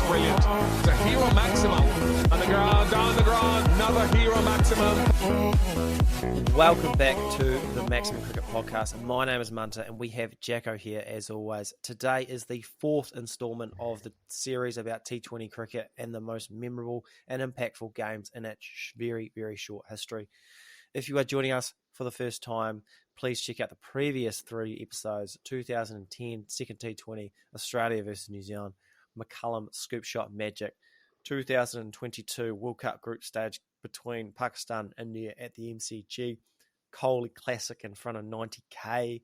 brilliant. It's a hero maximum. On the ground, down the ground, another hero maximum. Welcome back to the Maximum Cricket Podcast. My name is Munter and we have Jacko here as always. Today is the fourth installment of the series about T20 cricket and the most memorable and impactful games in its very, very short history. If you are joining us for the first time, please check out the previous three episodes: 2010 second T20 Australia versus New Zealand, McCullum scoop shot magic, 2022 World Cup group stage between Pakistan and India at the MCG, Kohli Classic in front of 90k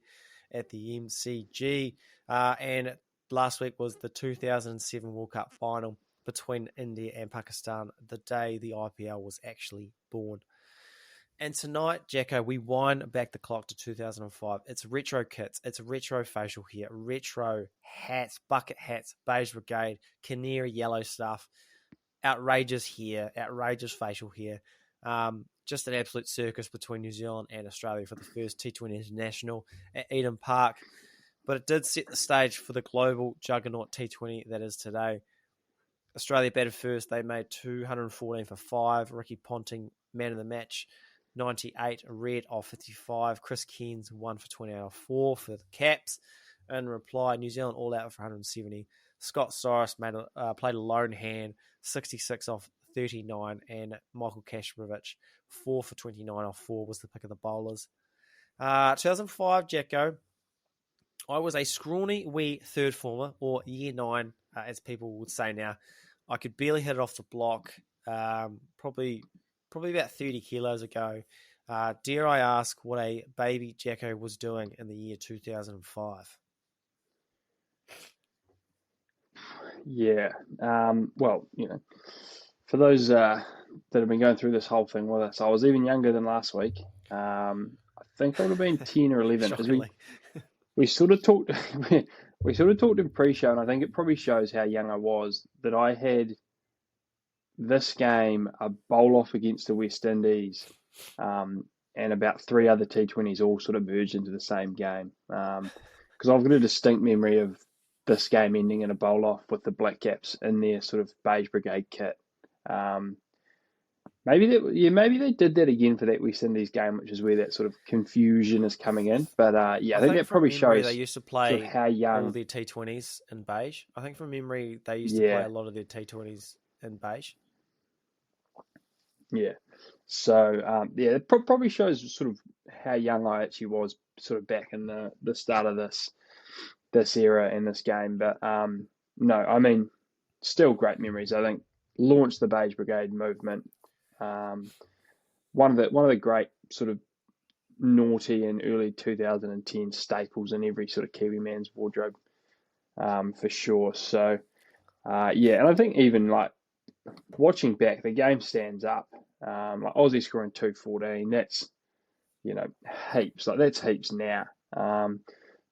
at the MCG, and last week was the 2007 World Cup final between India and Pakistan, the day the IPL was actually born. And tonight, Jacko, we wind back the clock to 2005. It's retro kits, it's retro facial hair, retro hats, bucket hats, beige brigade, canary yellow stuff, outrageous hair, outrageous facial hair. Just an absolute circus between New Zealand and Australia for the first T20 International at Eden Park. But it did set the stage for the global juggernaut T20 that is today. Australia batted first. They made 214 for 5. Ricky Ponting, man of the match, 98, Red off 55. Chris Cairns, 1 for 20 out of 4 for the Caps. In reply, New Zealand all out for 170. Scott Soros played a lone hand, 66 off 39, and Michael Kashmировich, 4 for 29 off 4 was the pick of the bowlers. 2005, Jacko, I was a scrawny wee third former, or year 9, as people would say now. I could barely hit it off the block, probably about 30 kilos ago. Dare I ask what a baby Jacko was doing in the year 2005? Yeah. Well, for those that have been going through this whole thing with us, I was even younger than last week. I think I would have been 10 or 11. As we sort of talked, we sort of talked in pre-show, and I think it probably shows how young I was, that I had this game, a bowl off against the West Indies, and about 3 other T20s all sort of merged into the same game. Because I've got a distinct memory of this game ending in a bowl off with the Black Caps in their sort of beige brigade kit. Maybe they did that again for that West Indies game, which is where that sort of confusion is coming in. But I think that probably shows they used to play sort of how young all their T20s in beige. I think from memory they used to play a lot of their T20s in beige. Yeah. So it probably shows sort of how young I actually was, sort of back in the start of this era and this game. But no, I mean, still great memories. I think launched the beige brigade movement. One of the great sort of naughty and early 2010 staples in every sort of Kiwi man's wardrobe, for sure. So and I think even like watching back, the game stands up. Like Aussie scoring 214, that's heaps. Like that's heaps now.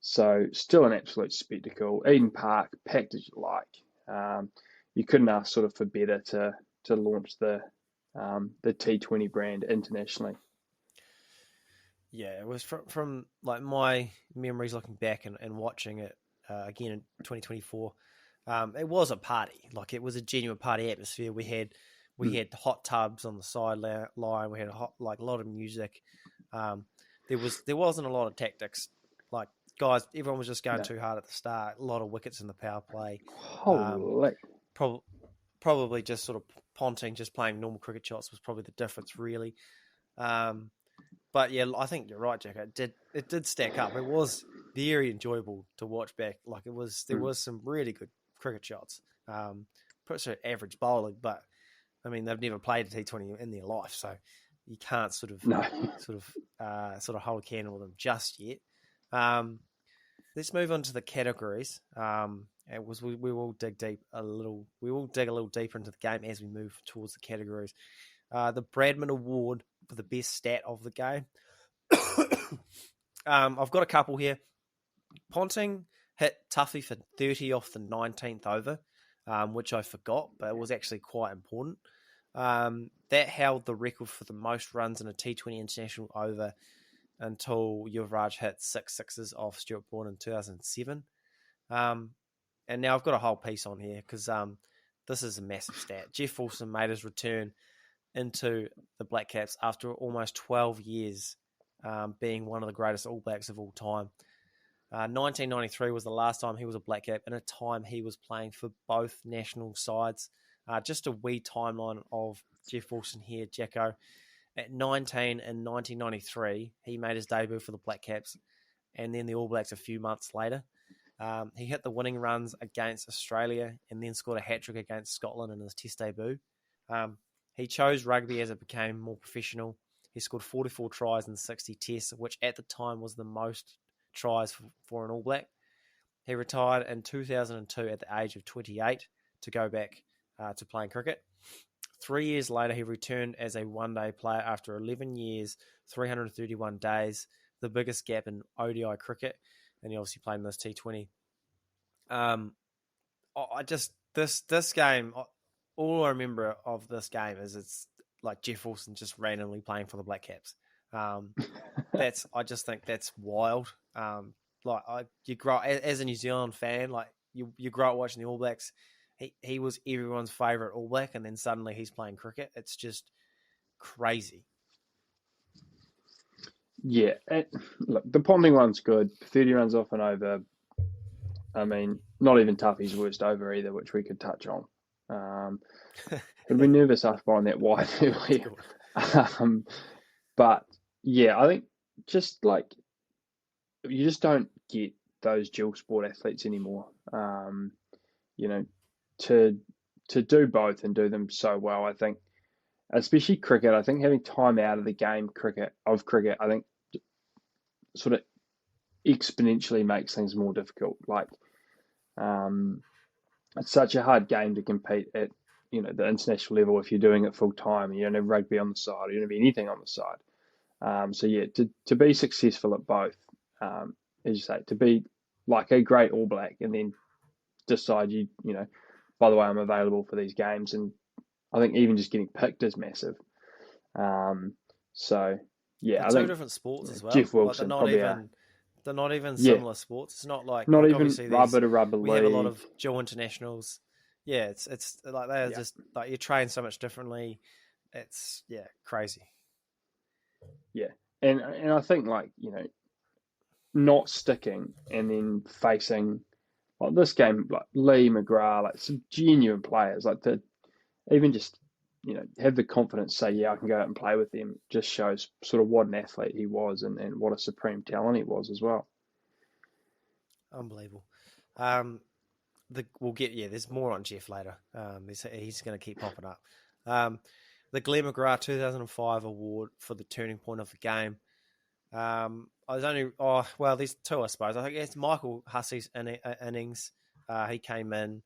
So still an absolute spectacle. Eden Park, packed as you like. You couldn't ask sort of for better to launch the T20 brand internationally. Yeah, it was from like my memories looking back and watching it again in 2024. It was a party. Like it was a genuine party atmosphere. We had hot tubs on the sideline. We had a lot of music. There wasn't a lot of tactics. Like guys, everyone was just going too hard at the start. A lot of wickets in the power play. Holy. Probably just sort of Ponting just playing normal cricket shots was probably the difference, really. But yeah, I think you're right, Jack. It did stack up. It was very enjoyable to watch back. Like there was some really good cricket shots. Pretty average bowling, but I mean they've never played a T20 in their life, so you can't sort of hold a candle with them just yet. Let's move on to the categories. We will dig a little deeper into the game as we move towards the categories. The Bradman Award for the best stat of the game. I've got a couple here. Ponting hit Tuffy for 30 off the 19th over, which I forgot, but it was actually quite important. That held the record for the most runs in a T20 international over until Yuvraj hit 6 sixes off Stuart Broad in 2007. And now I've got a whole piece on here because this is a massive stat. Jeff Wilson made his return into the Black Caps after almost 12 years, being one of the greatest All Blacks of all time. 1993 was the last time he was a Black Cap, in a time he was playing for both national sides. Just a wee timeline of Jeff Wilson here, Jacko. At 19 in 1993, he made his debut for the Black Caps, and then the All Blacks a few months later. He hit the winning runs against Australia and then scored a hat-trick against Scotland in his Test debut. He chose rugby as it became more professional. He scored 44 tries in 60 tests, which at the time was the most tries for an All Black. He retired in 2002 at the age of 28 to go back to playing cricket. 3 years later, he returned as a one-day player after 11 years, 331 days, the biggest gap in ODI cricket, and he obviously played in this T20. This game, all I remember of this game is it's like Jeff Wilson just randomly playing for the Black Caps. I just think that's wild. You grow as a New Zealand fan, like you grow up watching the All Blacks. He was everyone's favourite All Black, and then suddenly he's playing cricket. It's just crazy. Yeah, look, the Ponding one's good. 30 runs off and over. I mean, not even Tuffy's worst over either, which we could touch on. I'd be nervous after buying that wide earlier. But yeah, I think just like you just don't get those dual sport athletes anymore. To do both and do them so well, I think, especially cricket, I think having time out of the game cricket, I think sort of exponentially makes things more difficult. Like, it's such a hard game to compete at, the international level if you're doing it full time. You don't have rugby on the side, you don't have anything on the side. So yeah, to be successful at both, as you say, to be like a great All Black and then decide by the way, I'm available for these games, and I think even just getting picked is massive. So yeah, I think different sports as well. Jeff Wilson they're not even similar sports. It's not like not even obviously rubber to rubber league. We have a lot of dual internationals. Yeah, it's like they're just like you train so much differently. It's crazy. Yeah, and I think not sticking and then facing like this game, like Lee, McGrath, like some genuine players, like to even just have the confidence to say, yeah, I can go out and play with them, just shows sort of what an athlete he was and what a supreme talent he was as well. Unbelievable. There's more on Jeff later. He's going to keep popping up. The Glenn McGrath 2005 award for the turning point of the game. There's two, I suppose. I think it's Michael Hussey's innings. He came in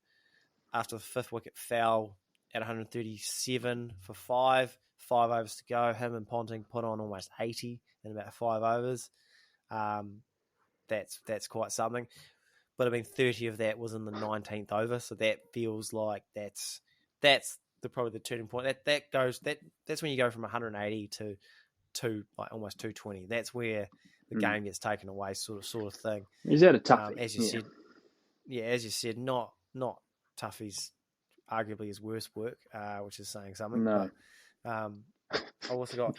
after the fifth wicket fell at 137 for 5 overs to go. Him and Ponting put on almost 80 in about 5 overs. That's quite something. But I mean, 30 of that was in the 19th over, so that feels like that's probably the turning point. That's when you go from 180 to like almost 220. That's where the game gets taken away, sort of thing. Is that a toughie? As you said, not Tuffy's arguably his worst work, which is saying something. No. But, I also got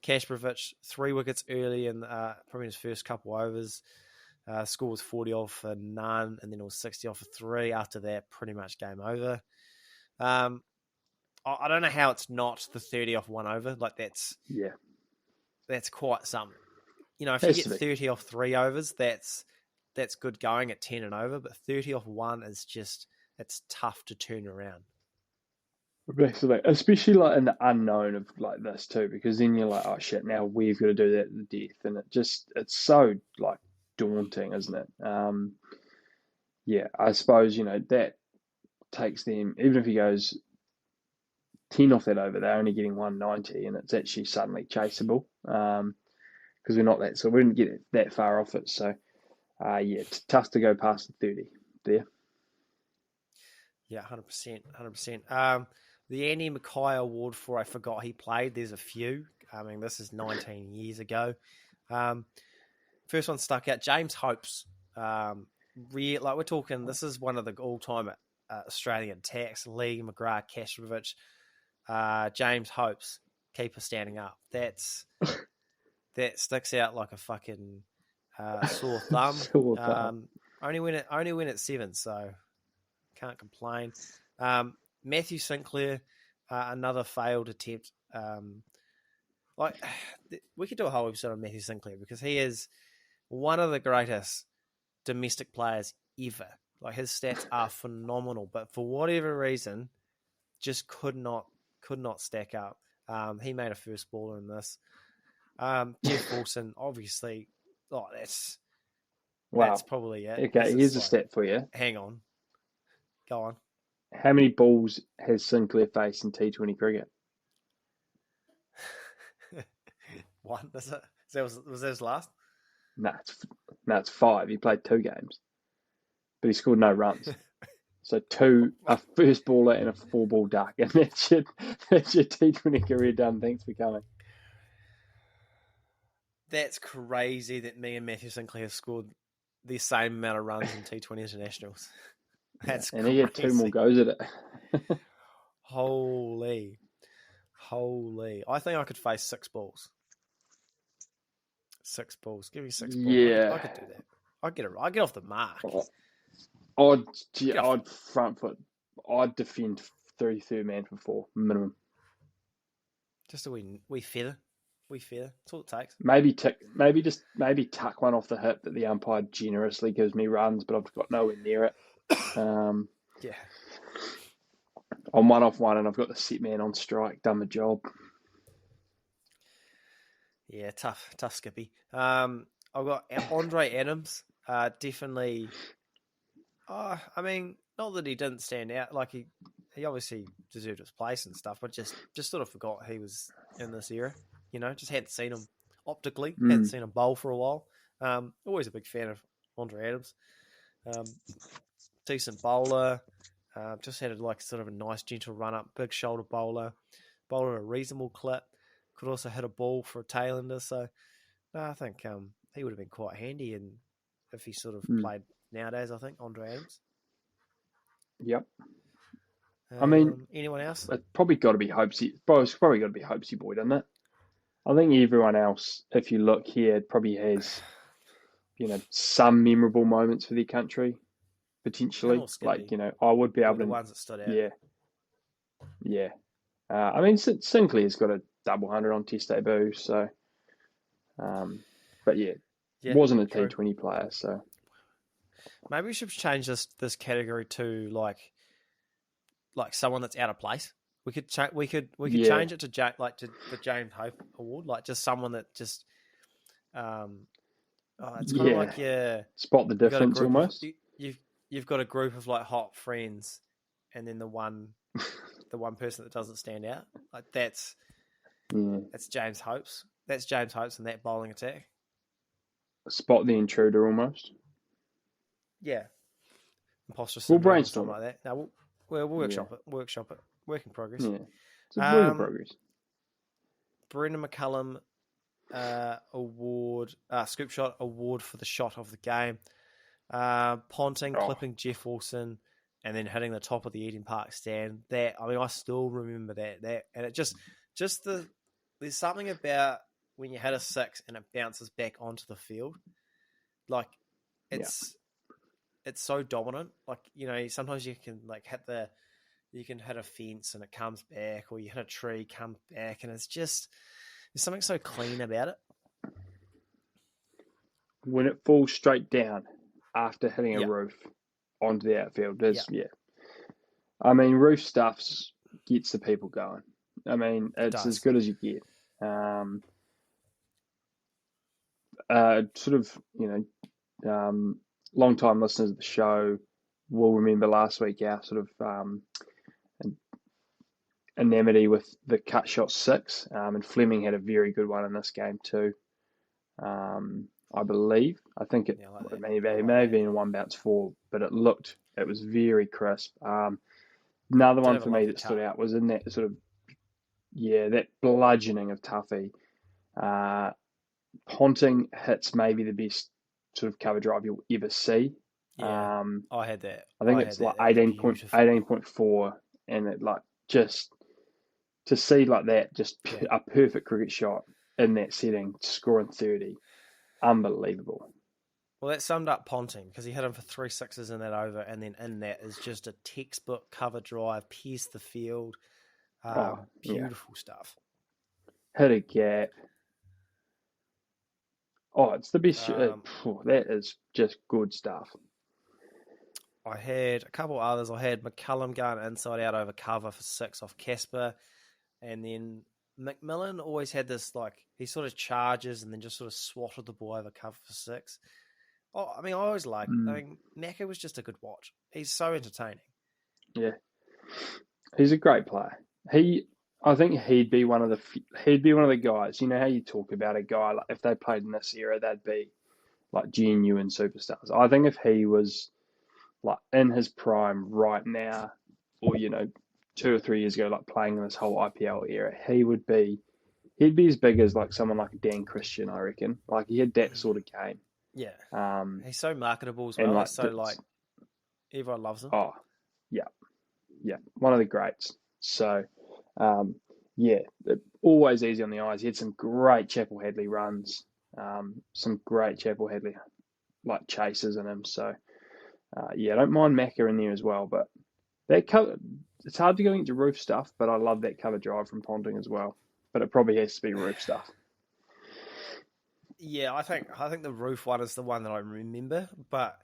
Kasparovich 3 wickets early in probably his first couple overs. Score was 40 off for none, and then it was 60 off for 3. After that, pretty much game over. I don't know how it's not the 30 off 1 over. Like that's quite something. If you get 30 off 3 overs, that's good going at 10 and over. But 30 off 1 is just it's tough to turn around. Especially like in the unknown of like this too, because then you're like, oh shit, now we've got to do that to the death, and it's so like daunting, isn't it? I suppose that takes them, even if he goes 10 off that over, they're only getting 190, and it's actually suddenly chaseable because we're not that, so we didn't get that far off it. So it's tough to go past the 30 there. Yeah, 100%. The Andy McKay award for I forgot he played. There's a few. I mean, this is 19 years ago. First one stuck out. James Hopes. We're talking. This is one of the all-time Australian tax, Lee, McGrath, Kashrovich, James Hopes, keeper standing up. That sticks out like a fucking sore thumb. Sore thumb. Only win at 7, so can't complain. Matthew Sinclair, another failed attempt. We could do a whole episode on Matthew Sinclair because he is one of the greatest domestic players ever. Like, his stats are phenomenal, but for whatever reason, just could not stack up. He made a first baller in this. Jeff Wilson, obviously, that's probably it. Okay, here's a stat for you. Hang on. Go on. How many balls has Sinclair faced in T20 cricket? One, is it? Was that his last? No, it's 5. He played 2 games, but he scored no runs. So 2, a first baller and a 4-ball duck, and that's your T20 career done. Thanks for coming. That's crazy that me and Matthew Sinclair have scored the same amount of runs in T20 internationals. That's and crazy. he had 2 more goes at it. Holy. I think I could face 6 balls. 6 balls. Give me 6 balls. Yeah. I could do that. I'd get off the mark. I'd front foot. I'd defend 33 man for 4 minimum. Just a wee feather. That's all it takes. Maybe tuck one off the hip that the umpire generously gives me runs, but I've got nowhere near it. Yeah. I'm 1 off 1, and I've got the set man on strike. Done the job. Yeah, tough Skippy. I've got Andre Adams. Definitely. I mean, not that he didn't stand out. Like, he obviously deserved his place and stuff, but just sort of forgot he was in this era. You know, just hadn't seen him optically. Hadn't seen him bowl for a while. Always a big fan of Andre Adams. Decent bowler. Just had sort of a nice gentle run up. Big shoulder bowler. Bowler at a reasonable clip. Could also hit a ball for a tailender. So, no, I think he would have been quite handy if he sort of played nowadays, I think, Andre Adams. Yep. I mean, anyone else? It's probably got to be Hopesy. It's probably got to be Hopesy boy, doesn't it? I think everyone else, if you look here, probably has, some memorable moments for their country, potentially. I would be able to. The ones that stood out. Yeah. I mean, Sinclair's got a double 100 on Test debut, so. But wasn't a true. T20 player, so. Maybe we should change this category to like someone that's out of place. We could change it to the James Hope Award, like just someone that just it's kind of like spot the difference almost. You've got a group of like hot friends, and then the one person that doesn't stand out. Like that's James Hope's. That's James Hope's in that bowling attack. Spot the intruder almost. Yeah, imposter We'll syndrome, brainstorm something like that. No, we'll workshop it. Work in progress. Yeah, it's a work in progress. Brendon McCullum award, scoop shot award for the shot of the game. Ponting clipping Jeff Wilson and then hitting the top of the Eden Park stand. I still remember that. And it there's something about when you hit a 6 and it bounces back onto the field. Like it's so dominant. Like, sometimes you can hit a fence and it comes back, or you hit a tree, comes back, and there's something so clean about it. When it falls straight down after hitting a roof onto the outfield, I mean, roof stuffs gets the people going. I mean, it's as good as you get. Long-time listeners of the show will remember last week our sort of enmity with the cut shot 6, and Fleming had a very good one in this game too. I believe. I think it may have been a 1 bounce 4, but it was very crisp. Another one for me that stood out was in that sort of that bludgeoning of Tuffy. Ponting hits maybe the best sort of cover drive you'll ever see. Yeah, I had that. I think I it's had like that. That was beautiful. 18.4, and it like just to see like that, just Yeah. a perfect cricket shot in that setting, scoring 30, unbelievable. Well, that summed up Ponting because he hit him for 3 sixes in that over, and then in that is just a textbook cover drive, pierced the field. Oh yeah, Beautiful stuff. hit a gap. Oh, it's the best. Um, That is just good stuff. I had a couple others. I had McCullum going inside out over cover for 6 off Casper, and then McMillan always had this he sort of charges and then just sort of swatted the ball over cover for 6. Oh, I mean, I always liked. I mean, Macca was just a good watch. He's so entertaining. Yeah, he's a great player. I think he'd be one of the guys. You know how you talk about a guy like if they played in this era, they'd be like genuine superstars. I think if he was like in his prime right now, or 2 or 3 years ago, like playing in this whole IPL era, he'd be as big as like someone like Dan Christian, I reckon. Like he had that sort of game. Yeah, Um, he's so marketable as and well. like, He's so everyone loves him. oh, yeah, yeah, one of the greats. So, yeah, always easy on the eyes. He had some great Chapel Hadley runs, some great Chapel Hadley like chases in him. So, yeah, I don't mind Macca in there as well. But that cover, it's hard to go into roof stuff, but I love that cover drive from Ponting as well. But it probably has to be roof stuff. Yeah, I think the roof one is the one that I remember, but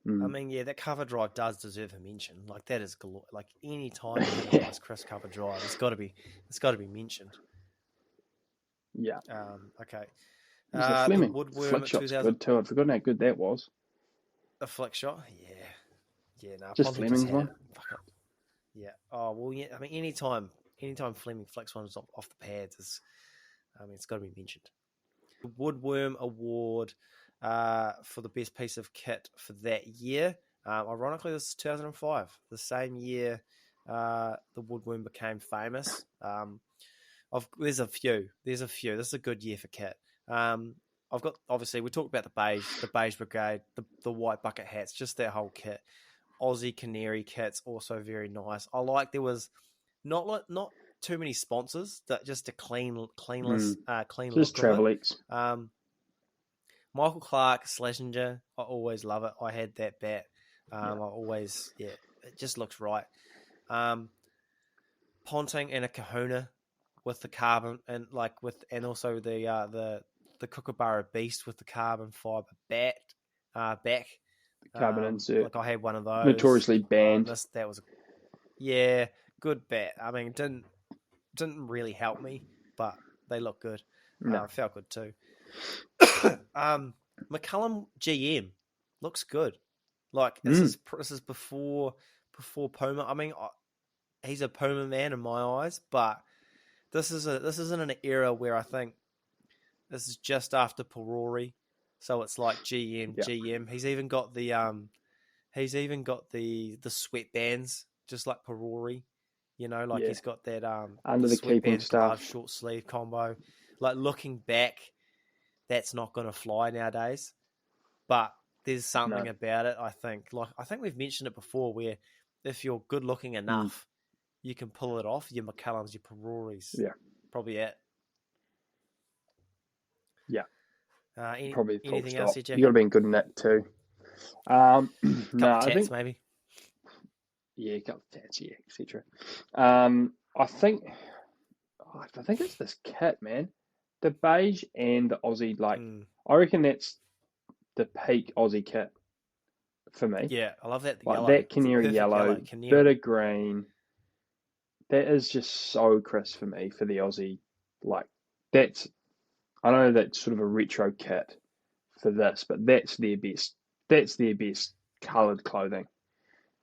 I mean, yeah, that cover drive does deserve a mention. Like that is like any time you hit a nice crisp cover drive, it's got to be mentioned. Yeah. Okay. The The Fleming Woodworm flick at shot's 2000. good too. I'd forgotten how good that was. A flick shot, yeah. No, Just Ponting Fleming's had one. it. Fuck it. Yeah. Oh well, yeah. I mean, anytime Fleming flicks one off the pads, it's got to be mentioned. The Woodworm Award for the best piece of kit for that year. Ironically, this is 2005, the same year the Woodworm became famous. There's a few. This is a good year for kit. I've got, obviously, we talked about the beige brigade, the white bucket hats, just that whole kit. Aussie Canary kit's also very nice. I like there was not too many sponsors, that just a clean Just look Travel of X. it. Michael Clark Schlesinger, I always love it. I had that bat. I always, it just looks right. Ponting and a Kahuna with the carbon and also the Kookaburra Beast with the carbon fiber back. Carbon insert. I had one of those. Notoriously banned. That was good bat. I mean, didn't really help me, but they look good. No. Felt good too. McCullum GM looks good. Like this is before Puma. I mean, he's a Puma man in my eyes, but this isn't an era where I think this is just after Perori, so it's like GM. He's even got the sweatbands, just like Perori. He's got that Under the keeping stuff, short sleeve combo. Like looking back, that's not going to fly nowadays. But there's something about it. I think we've mentioned it before, where if you're good looking enough, you can pull it off. Your McCullums, your Peroris, probably it. Yeah, probably anything else? You got to be good in that too. I think maybe. Yeah, a couple of tats, etc. I think it's this kit, man. The beige and the Aussie, I reckon that's the peak Aussie kit for me. Yeah, I love that. Like yellow. that canary yellow, bit of green. That is just so crisp for me for the Aussie. Like I know that's sort of a retro kit for this, but that's their best. That's their best coloured clothing.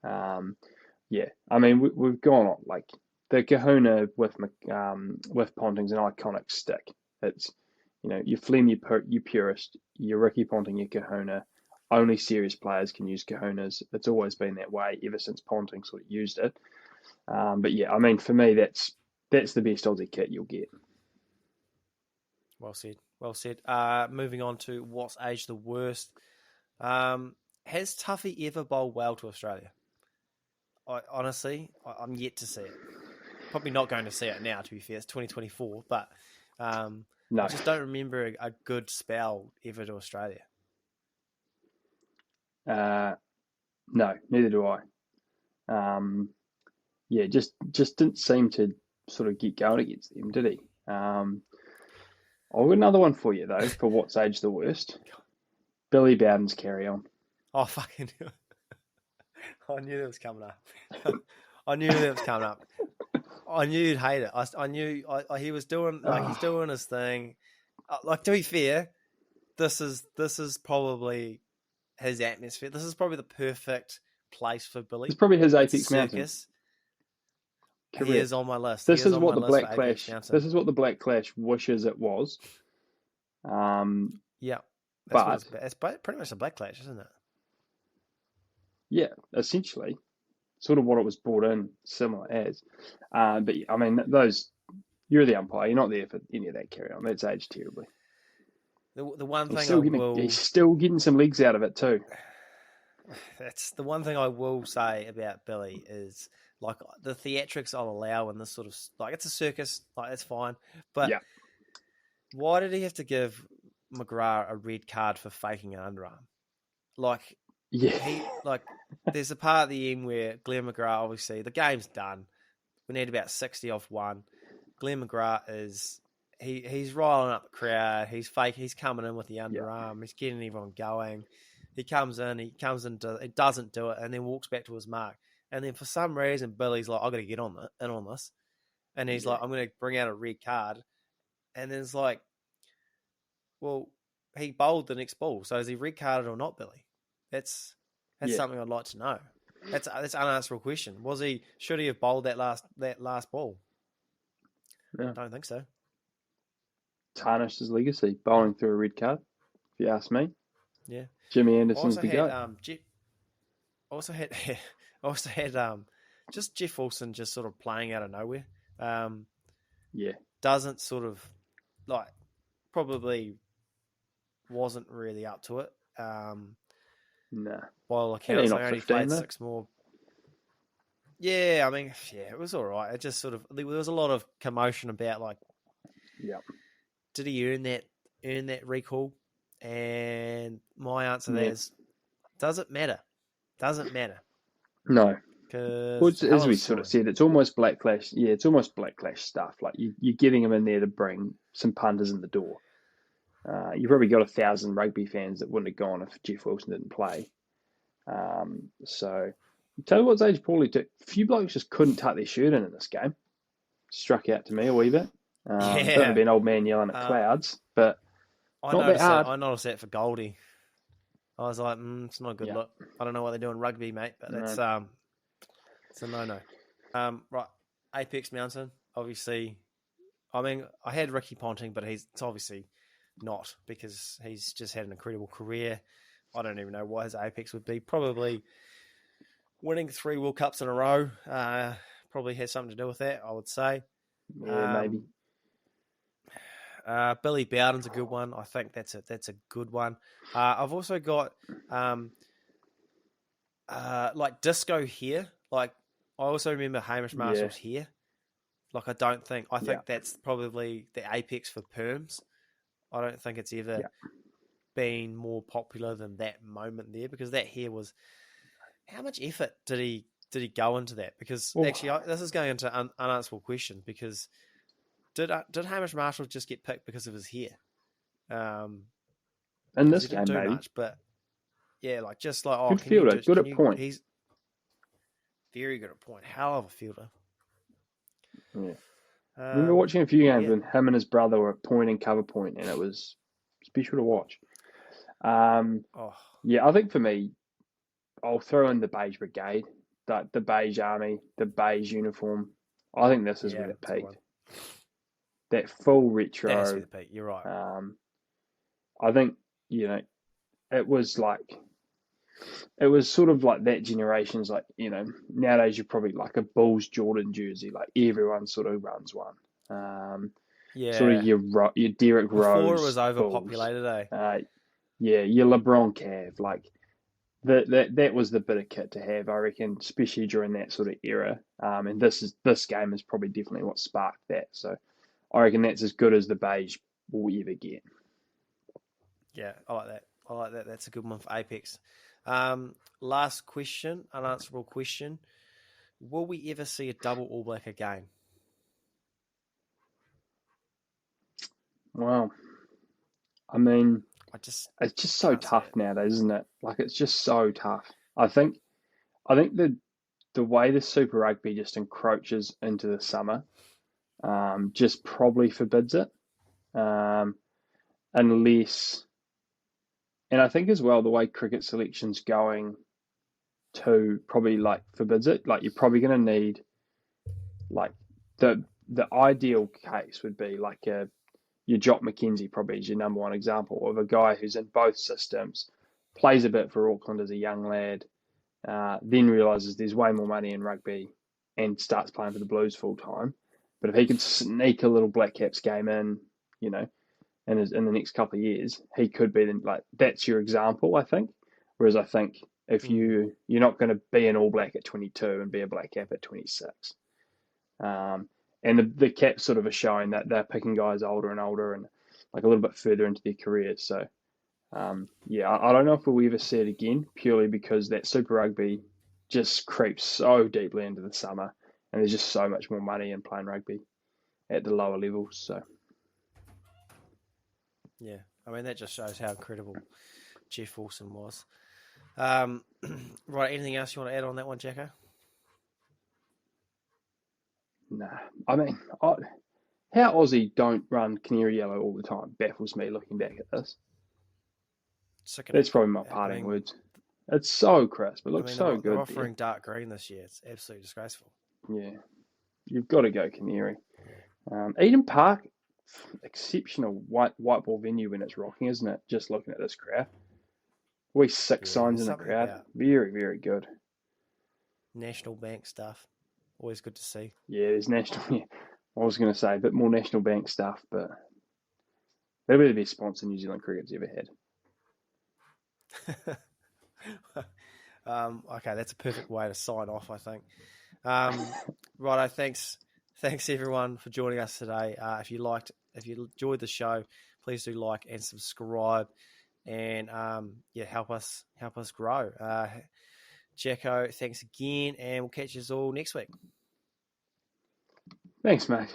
Yeah, I mean we've gone on like the Kahuna with Ponting's an iconic stick. It's your Flem, you purist, your Ricky Ponting, your Kahuna. Only serious players can use Kahunas. It's always been that way ever since Ponting sort of used it. But yeah, I mean for me that's the best Aussie kit you'll get. Well said. Moving on to what's aged the worst. Has Tuffy ever bowled well to Australia? I'm yet to see it. Probably not going to see it now, to be fair. It's 2024, but No. I just don't remember a good spell ever to Australia. No, neither do I. Just didn't seem to sort of get going against them, did he? I've got another one for you, though, for what's age the worst. Billy Bowden's carry on. Oh, fucking knew it. I knew that was coming up. I knew that was coming up. I knew you'd hate it. I knew he was doing, he's doing his thing. To be fair, this is probably his atmosphere. This is probably the perfect place for Billy. It's probably his apex mountain. He is on my list. This is what the Black Clash. This is what the Black Clash wishes it was. Yeah, it's pretty much a Black Clash, isn't it? Yeah, essentially, sort of what it was brought in, similar as. But I mean, you're the umpire. You're not there for any of that carry on. That's aged terribly. The one thing he's still getting some legs out of it too. That's the one thing I will say about Billy is like the theatrics I'll allow in this sort of it's a circus, it's fine. But why did he have to give McGrath a red card for faking an underarm? There's a part at the end where Glenn McGrath, obviously the game's done. We need about 60 off one. Glenn McGrath he's riling up the crowd. He's coming in with the underarm. He's getting everyone going. He comes in, he doesn't do it, and then walks back to his mark. And then for some reason, Billy's like, I've got to get in on this. And he's like, I'm going to bring out a red card. And then it's like, well, he bowled the next ball. So is he red carded or not, Billy? That's something I'd like to know. That's an unanswerable question. Should he have bowled that last ball? Yeah. I don't think so. Tarnished his legacy, bowling through a red card, if you ask me. Yeah. Jimmy Anderson's the guy. Also had just Jeff Wilson just sort of playing out of nowhere. Doesn't sort of probably wasn't really up to it. No. While accounts they only played 6 more. Yeah, I mean, it was all right. It just sort of there was a lot of commotion about did he earn that recall? And my answer to that is, does it matter? Doesn't matter. No. As we sort of said, it's almost Black Clash. Yeah, it's almost Black Clash stuff. Like you're getting him in there to bring some punters in the door. You probably got 1,000 rugby fans that wouldn't have gone if Jeff Wilson didn't play. So, tell you what's aged poorly too. A few blokes just couldn't tuck their shirt in this game. Struck out to me a wee bit. Don't have an old man yelling at clouds, but I noticed that for Goldie. I was like, it's not a good look. I don't know what they do in rugby, mate, but it's a no-no. Right, Apex Mountain, obviously. I mean, I had Ricky Ponting, but it's obviously not because he's just had an incredible career. I don't even know what his Apex would be. Probably winning 3 World Cups in a row probably has something to do with that, I would say. Yeah, maybe. Billy Bowden's a good one. I think that's a good one. I've also got Disco here. I also remember Hamish Marshall's here. I think that's probably the apex for perms. I don't think it's ever been more popular than that moment there because that hair was. How much effort did he go into that? Because this is going into an unanswerable question because. Did Hamish Marshall just get picked because of his hair? In this game, maybe. Much, but good fielder, good at point. He's very good at point. Hell of a fielder. Yeah. I remember watching a few games when him and his brother were at point and cover point, and it was special to watch. I think for me, I'll throw in the Beige Brigade, the Beige Army, the Beige uniform. I think this is where it peaked. That full retro. That's where it peaked. You're right. I think, it was sort of like that generation's nowadays you're probably like a Bulls Jordan jersey, like everyone sort of runs one. Sort of your Derek Rose. Before it was overpopulated, your LeBron Cav, that was the bit of kit to have, I reckon, especially during that sort of era. And this game is probably definitely what sparked that. So I reckon that's as good as the beige will ever get. Yeah, I like that. I like that. That's a good one for Apex. Last question, unanswerable question. Will we ever see a double All Black again? Wow. I mean, it's just so tough nowadays, isn't it? Like, it's just so tough. I think the way the Super Rugby just encroaches into the summer, just probably forbids it, unless. And I think as well the way cricket selection's going too probably like forbids it. Like, you're probably going to need, like, the ideal case would be like your Jock McKenzie probably is your number one example of a guy who's in both systems, plays a bit for Auckland as a young lad, then realises there's way more money in rugby and starts playing for the Blues full time. But if he could sneak a little Black Caps game in, in the next couple of years, he could be like, that's your example, I think. Whereas I think if you're not going to be an All Black at 22 and be a Black Cap at 26. And the Caps sort of are showing that they're picking guys older and older and like a little bit further into their careers. So, I don't know if we'll ever see it again, purely because that Super Rugby just creeps so deeply into the summer and there's just so much more money in playing rugby at the lower levels. So, yeah, I mean, that just shows how incredible Jeff Wilson was. Right, anything else you want to add on that one, Jacko? Nah, I mean, how Aussie don't run canary yellow all the time baffles me looking back at this. That's probably my parting words. It's so crisp. It looks so good. They're offering dark green this year. It's absolutely disgraceful. Yeah, you've got to go canary. Eden Park, exceptional white ball venue when it's rocking, isn't it? Just looking at this crowd. We 6 signs in the crowd. Very, very good. National Bank stuff. Always good to see. Yeah, there's national. Yeah, I was going to say a bit more National Bank stuff, but that'll be the best sponsor New Zealand cricket's ever had. Okay, that's a perfect way to sign off, I think. Righto, thanks everyone for joining us today. If you enjoyed the show, please do like and subscribe, and help us grow. Jacko, thanks again, and we'll catch you all next week. Thanks, mate.